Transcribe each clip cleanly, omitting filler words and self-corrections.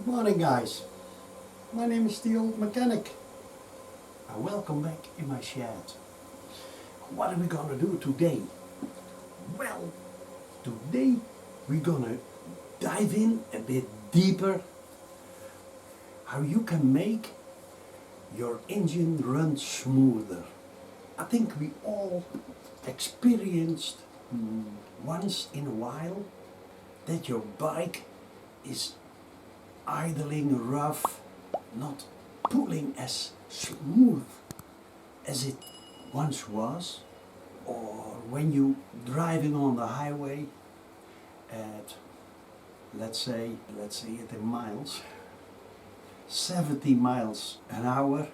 Good morning, guys. My name is the old mechanic. Welcome back in my shed. What are we gonna do today? Well, today we're gonna dive in a bit deeper how you can make your engine run smoother. I think we all experienced once in a while that your bike is idling rough, not pulling as smooth as it once was, or when you driving on the highway at let's say it in miles, 70 miles an hour,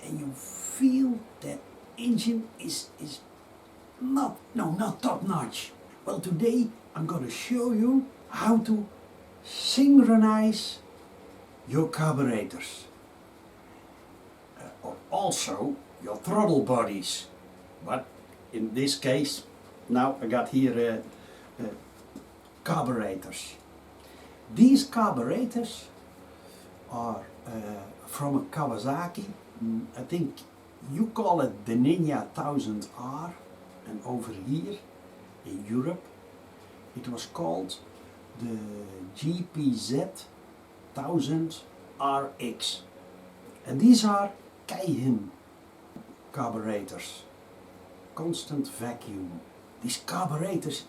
and you feel that engine is not top notch. Well, today I'm going to show you how to synchronize your carburetors, or also your throttle bodies. But in this case, now I got here carburetors. These carburetors are from a Kawasaki. I think you call it the Ninja 1000R, and over here in Europe it was called the GPZ 1000RX. And these are Keihin carburetors, constant vacuum. These carburetors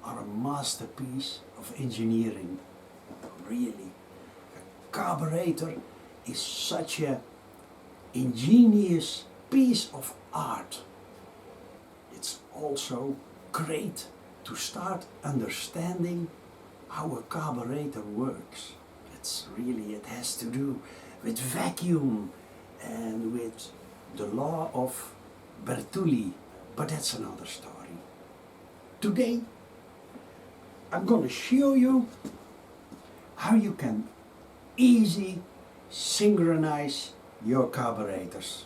are a masterpiece of engineering, really. A carburetor is such an ingenious piece of art. It's also great to start understanding how a carburetor works. It has to do with vacuum and with the law of Bernoulli, but that's another story. Today I'm going to show you how you can easily synchronize your carburetors.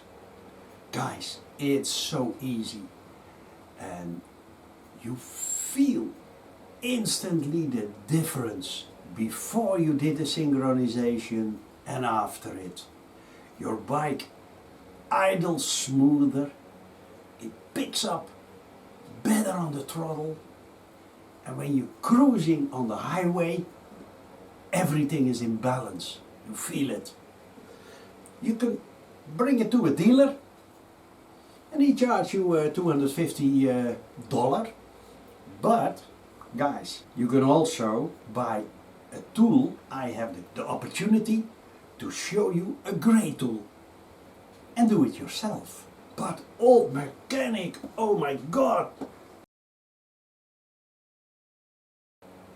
Guys, it's so easy, and you feel instantly the difference before you did the synchronization and after it. Your bike idles smoother, it picks up better on the throttle, and when you're cruising on the highway, everything is in balance. You feel it. You can bring it to a dealer and he charges you $250. But guys, you can also buy a tool. I have the opportunity to show you a great tool and do it yourself. But old mechanic, oh my God!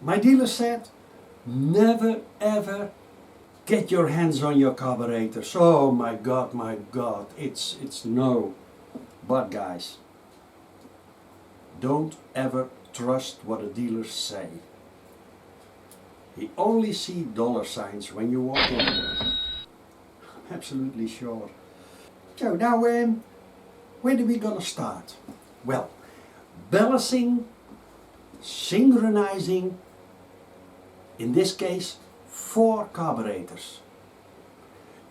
My dealer said, never ever get your hands on your carburetors. Oh my God, it's no. But guys, don't ever trust what the dealers say. He only sees dollar signs when you walk in. I'm absolutely sure. So now, where are we gonna start? Well, balancing, synchronizing, in this case, 4 carburetors.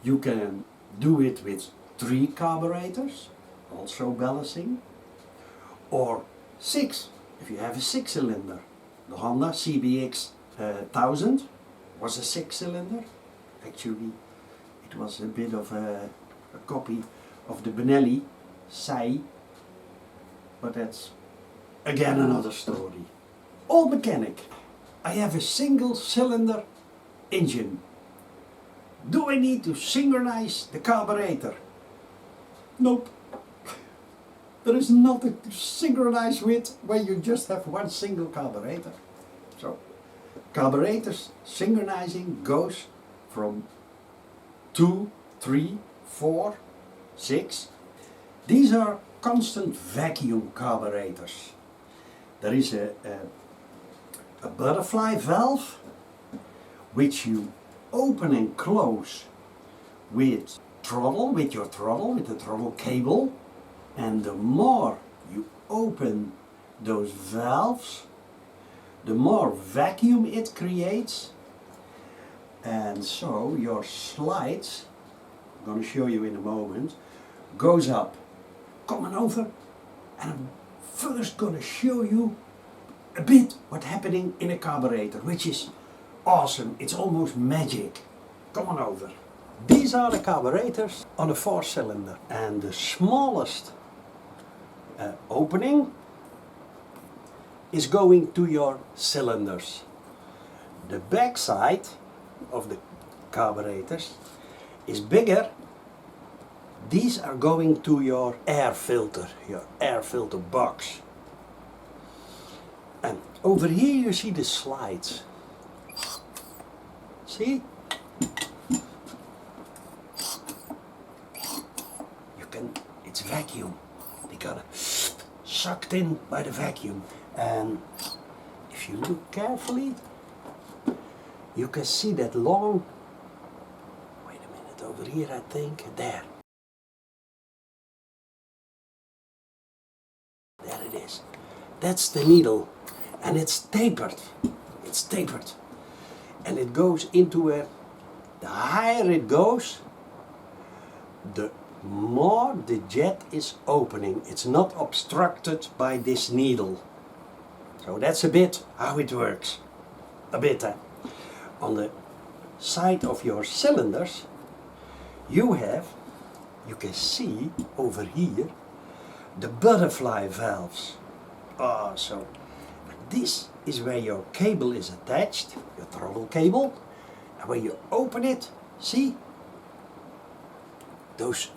You can do it with 3 carburetors, also balancing, or 6 if you have a 6-cylinder. The Honda CBX 1000 was a 6-cylinder. Actually, it was a bit of a copy of the Benelli Sai, but that's again another story. Old mechanic, I have a single-cylinder engine. Do I need to synchronize the carburetor? Nope. There is nothing to synchronize with when you just have one single carburetor. So, carburetors synchronizing goes from 2, 3, 4, 6. These are constant vacuum carburetors. There is a butterfly valve which you open and close with your throttle, with the throttle cable, and the more you open those valves, the more vacuum it creates, And so your slides, I'm going to show you in a moment, goes up. Come on over, and I'm first going to show you a bit what's happening in a carburetor, which is awesome. It's almost magic. Come on over. These are the carburetors on a 4-cylinder, and the smallest opening is going to your cylinders. The back side of the carburetors is bigger. These are going to your air filter box. And over here you see the slides. See? It's vacuum. They got sucked in by the vacuum. And if you look carefully, you can see that long, wait a minute, over here I think, there. There it is. That's the needle. And it's tapered. It's tapered. And it goes into a, the higher it goes, the more the jet is opening. It's not obstructed by this needle. So that's a bit how it works. A bit. On the side of your cylinders, you can see over here the butterfly valves. So this is where your cable is attached, your throttle cable, and when you open it, see, those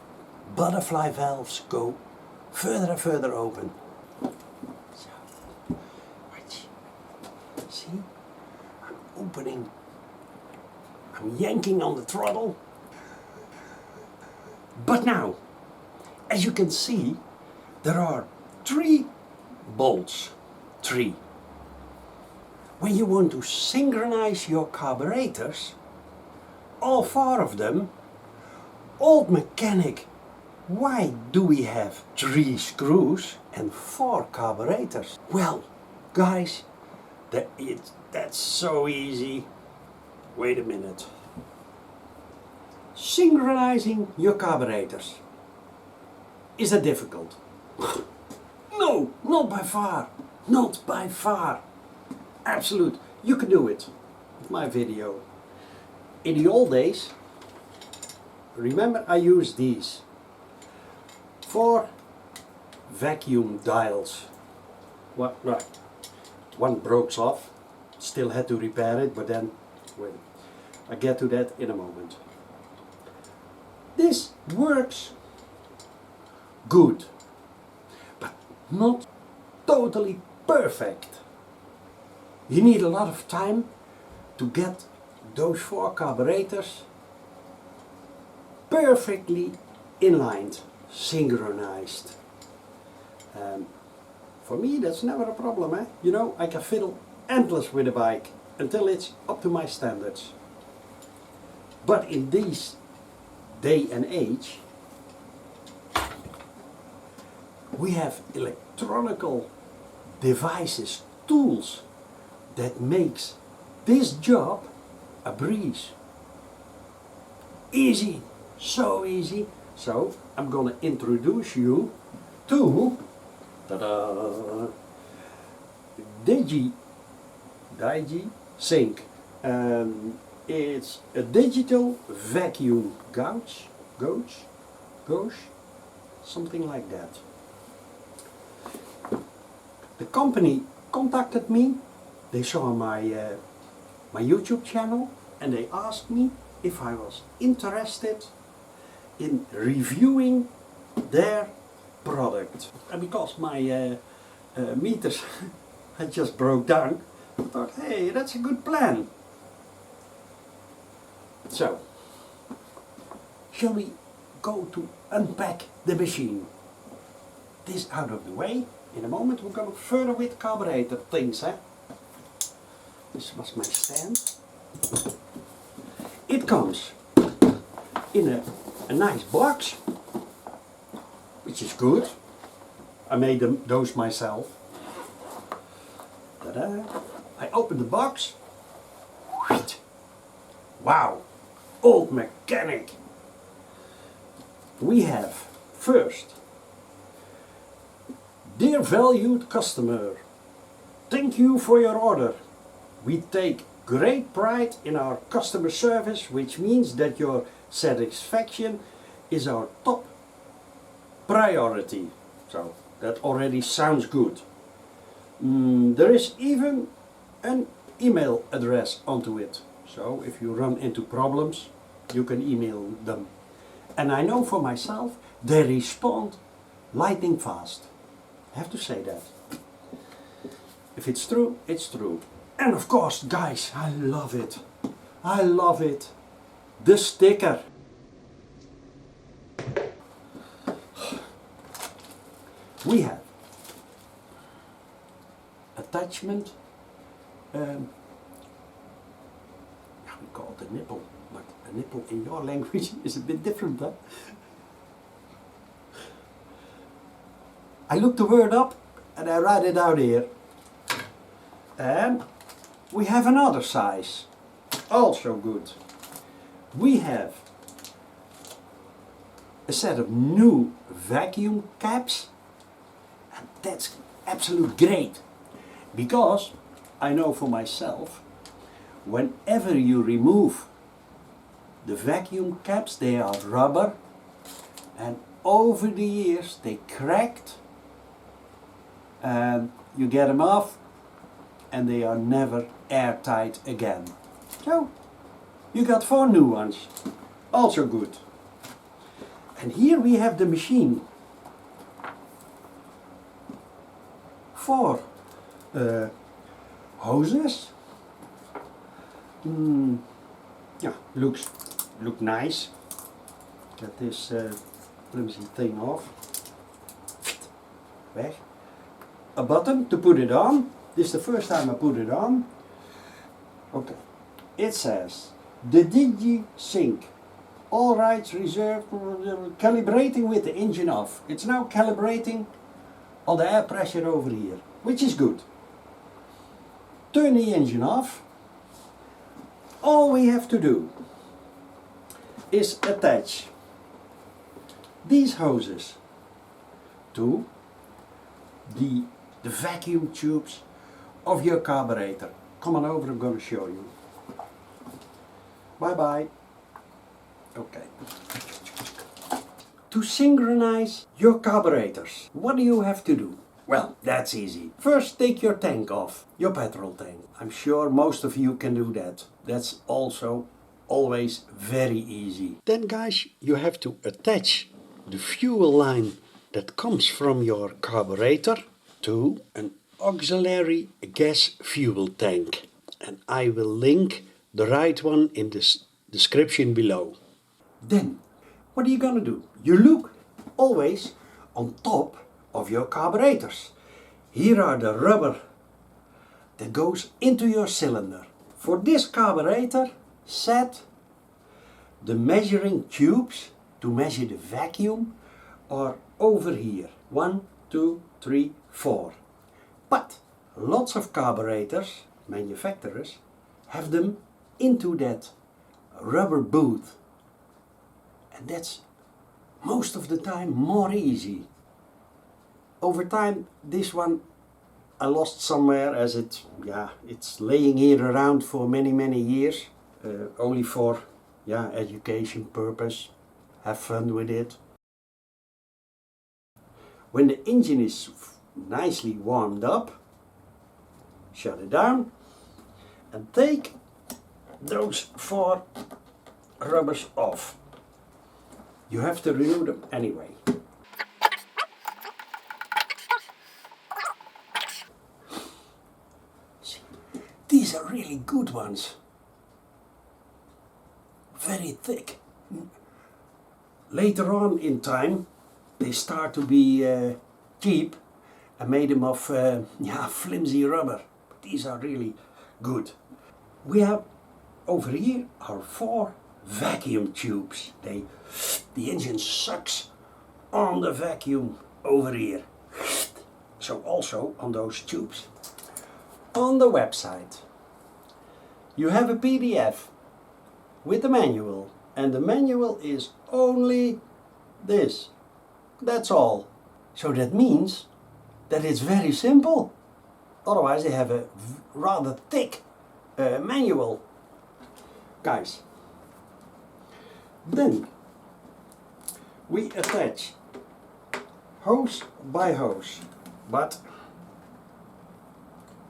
butterfly valves go further and further open. So, watch. See, I'm opening, I'm yanking on the throttle. But now, as you can see, there are 3 bolts. 3. When you want to synchronize your carburetors, all 4 of them, old mechanic, why do we have 3 screws and 4 carburetors? Well, guys, that's so easy. Wait a minute. Synchronizing your carburetors. Is that difficult? No, not by far. Not by far. Absolute. You can do it with my video. In the old days, remember I used these 4 vacuum dials. What? Right. One broke off. Still had to repair it, but then, wait. I'll get to that in a moment. This works good, but not totally perfect. You need a lot of time to get those 4 carburetors perfectly inlined, synchronized. For me that's never a problem, eh? You know, I can fiddle endless with a bike until it's up to my standards. But in this day and age, we have electronical devices, tools that makes this job a breeze. Easy, so easy. So I'm gonna introduce you to DIGI SYNC. It's a digital vacuum gauge, something like that. The company contacted me. They saw my YouTube channel and they asked me if I was interested in reviewing their product. And because my meters had just broke down, I thought, hey, that's a good plan. So, shall we go to unpack the machine? This out of the way. In a moment we're going further with carburetor things. This was my stand. It comes in a nice box, which is good. I made those myself. Ta-da. I open the box. Wow, old mechanic. We have first, dear valued customer, thank you for your order. We take great pride in our customer service, which means that your satisfaction is our top priority. So that already sounds good. There is even an email address onto it. So if you run into problems, you can email them. And I know for myself, they respond lightning fast. I have to say that. If it's true, it's true. And of course, guys, I love it. I love it. The sticker. We have attachment. We call it a nipple, but a nipple in your language is a bit different, huh? I looked the word up and I write it out here. And we have another size, also good. We have a set of new vacuum caps, and that's absolute great, because I know for myself, whenever you remove the vacuum caps, they are rubber, and over the years they cracked, and you get them off and they are never airtight again. So you got 4 new ones, also good. And here we have the machine for hoses. Yeah, look nice. Get this flimsy thing off. Weg. A button to put it on. This is the first time I put it on. Okay. It says the DIGI SYNC. All rights reserved. Calibrating with the engine off. It's now calibrating on the air pressure over here, which is good. Turn the engine off. All we have to do is attach these hoses to the vacuum tubes of your carburetor. Come on over, I'm going to show you. Bye bye. Okay. To synchronize your carburetors, what do you have to do? Well, that's easy. First, take your tank off, your petrol tank. I'm sure most of you can do that. That's also always very easy. Then, guys, you have to attach the fuel line that comes from your carburetor to an auxiliary gas fuel tank. And I will link the right one in the description below. Then, what are you gonna do? You look always on top of your carburetors. Here are the rubber that goes into your cylinder. For this carburetor, set the measuring tubes to measure the vacuum are over here. 1, 2, 3, 4. But lots of carburetors, manufacturers, have them into that rubber booth. And that's most of the time more easy. Over time, this one I lost somewhere, as it's laying here around for many years, only for education purpose. Have fun with it. When the engine is nicely warmed up, shut it down and take those 4 rubbers off. You have to remove them anyway. These are really good ones. Very thick. Later on in time, they start to be cheap. I made them of flimsy rubber. But these are really good. We have over here our 4 vacuum tubes. The engine sucks on the vacuum over here. So also on those tubes. On the website, you have a PDF with the manual, and the manual is only this. That's all. So that means that it's very simple. Otherwise they have a rather thick manual. Guys, then we attach hose by hose, but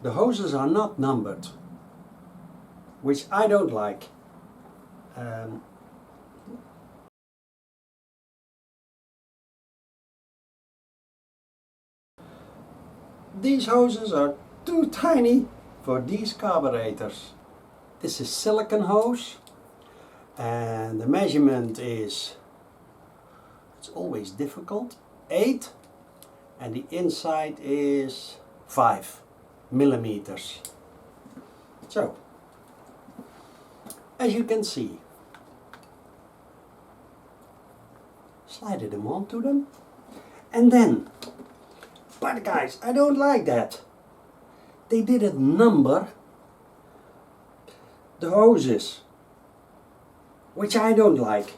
the hoses are not numbered, which I don't like. These hoses are too tiny for these carburetors. This is silicone hose, and the measurement is, it's always difficult, 8, and the inside is 5 millimeters. So, as you can see, slide them onto them, and then, but guys, I don't like that. They didn't number the hoses, which I don't like.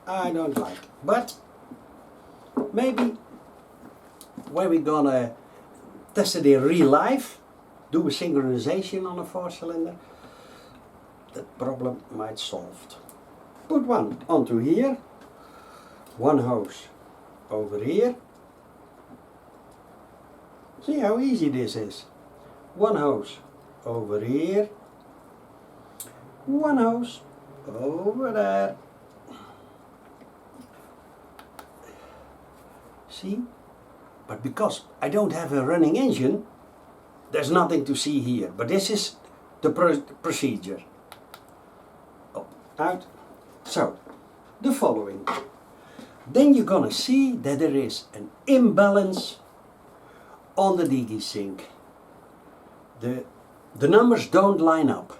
I don't like. But maybe when we're gonna test it in real life, do a synchronization on a 4-cylinder, that problem might solved. Put one onto here, one hose over here. See how easy this is. One hose over here, one hose over there. See? But because I don't have a running engine, there's nothing to see here. But this is the procedure. Up, out. So, the following. Then you're gonna see that there is an imbalance on the DIGI SYNC. The numbers don't line up.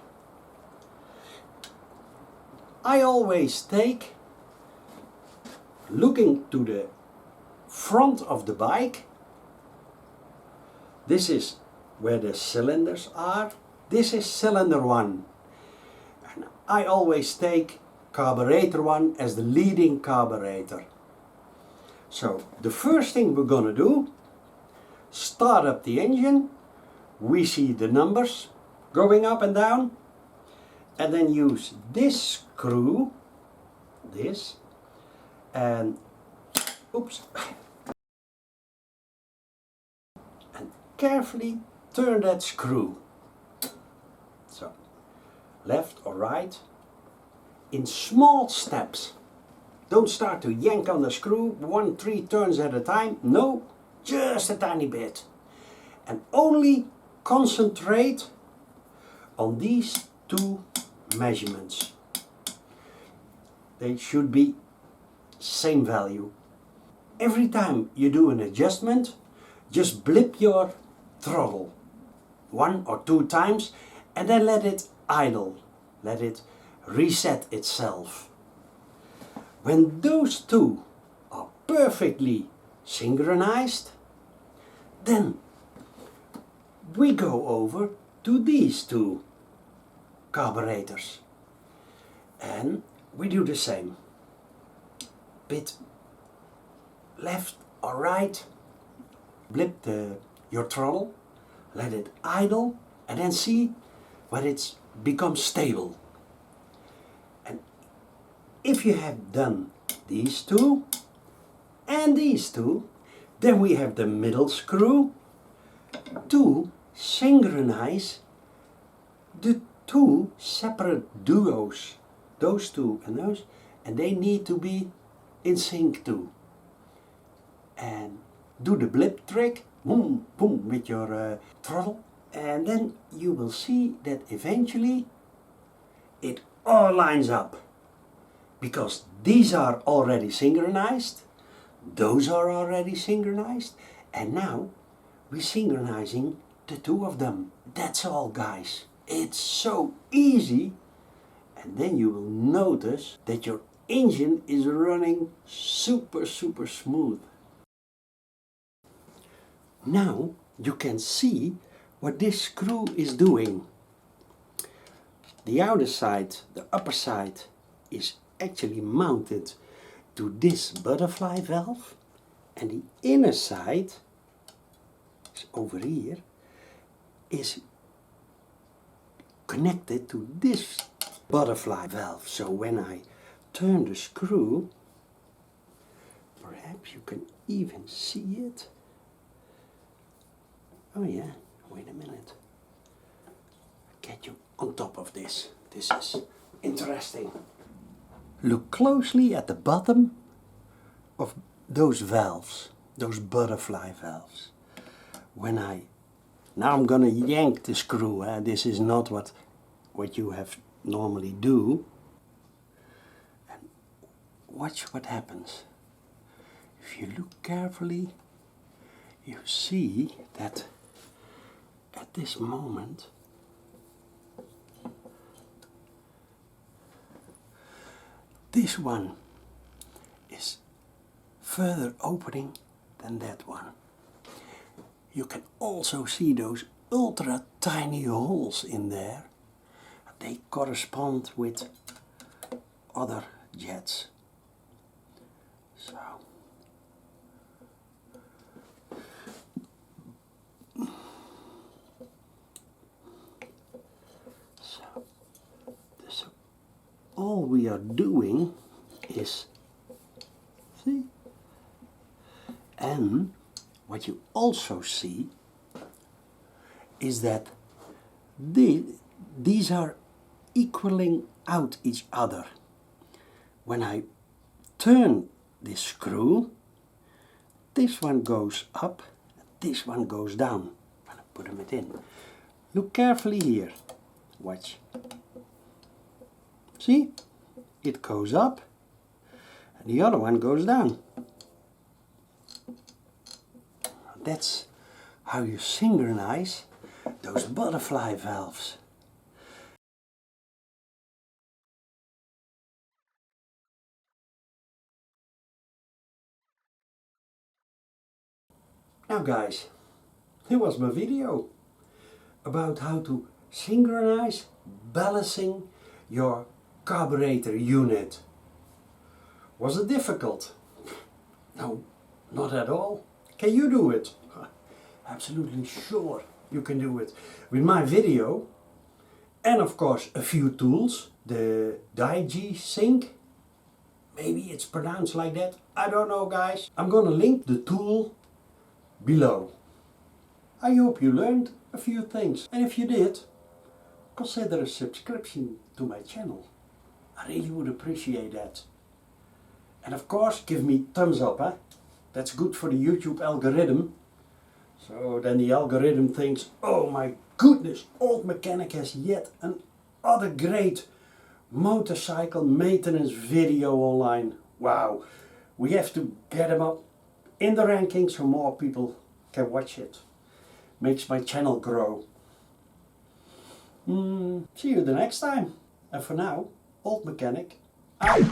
I always take, looking to the front of the bike, this is where the cylinders are, this is cylinder 1, and I always take carburetor 1 as the leading carburetor. So the first thing we're gonna do, start up the engine, we see the numbers going up and down, and then use this screw, this, and oops, and carefully turn that screw. So, left or right, in small steps. Don't start to yank on the screw 1-3 turns at a time. No, just a tiny bit. And only concentrate on these 2 measurements. They should be same value. Every time you do an adjustment, just blip your throttle 1 or 2 times and then let it idle. Let it reset itself. When those 2 are perfectly synchronized, then we go over to these 2 carburetors and we do the same. Bit left or right, blip your throttle, let it idle, and then see when it's become stable. And if you have done these 2 and these 2, then we have the middle screw to synchronize the 2 separate duos, those 2 and those, and they need to be in sync too. And do the blip trick, boom, boom, with your throttle, and then you will see that eventually it all lines up, because these are already synchronized, those are already synchronized, and now we're synchronizing the 2 of them. That's all, guys. It's so easy, and then you will notice that your engine is running super smooth. Now you can see what this screw is doing. The outer side, the upper side, is actually mounted to this butterfly valve, and the inner side is over here, is connected to this butterfly valve. So when I turn the screw, perhaps you can even see it. Oh yeah, wait a minute. Get you on top of this. This is interesting. Look closely at the bottom of those valves, those butterfly valves. Now I'm gonna yank the screw. This is not what you have normally do. And watch what happens. If you look carefully, you see that at this moment this one is further opening than that one. You can also see those ultra tiny holes in there. They correspond with other jets. So all we are doing is, see? And what you also see is that these are equaling out each other. When I turn this screw, this one goes up, this one goes down. I'm gonna put them in. Look carefully here. Watch. See? It goes up and the other one goes down. That's how you synchronize those butterfly valves. Now guys, here was my video about how to synchronize balancing your carburetor unit. Was it difficult? No, not at all. Can you do it? Absolutely sure you can do it. With my video and of course a few tools, the DIGI SYNC, maybe it's pronounced like that, I don't know guys. I'm gonna link the tool below. I hope you learned a few things, and if you did, consider a subscription to my channel. I really would appreciate that. And of course give me thumbs up, eh? That's good for the YouTube algorithm. So then the algorithm thinks, oh my goodness, Old Mechanic has yet another great motorcycle maintenance video online. Wow, we have to get him up in the rankings so more people can watch it. Makes my channel grow. See you the next time. And for now, Old Mechanic out.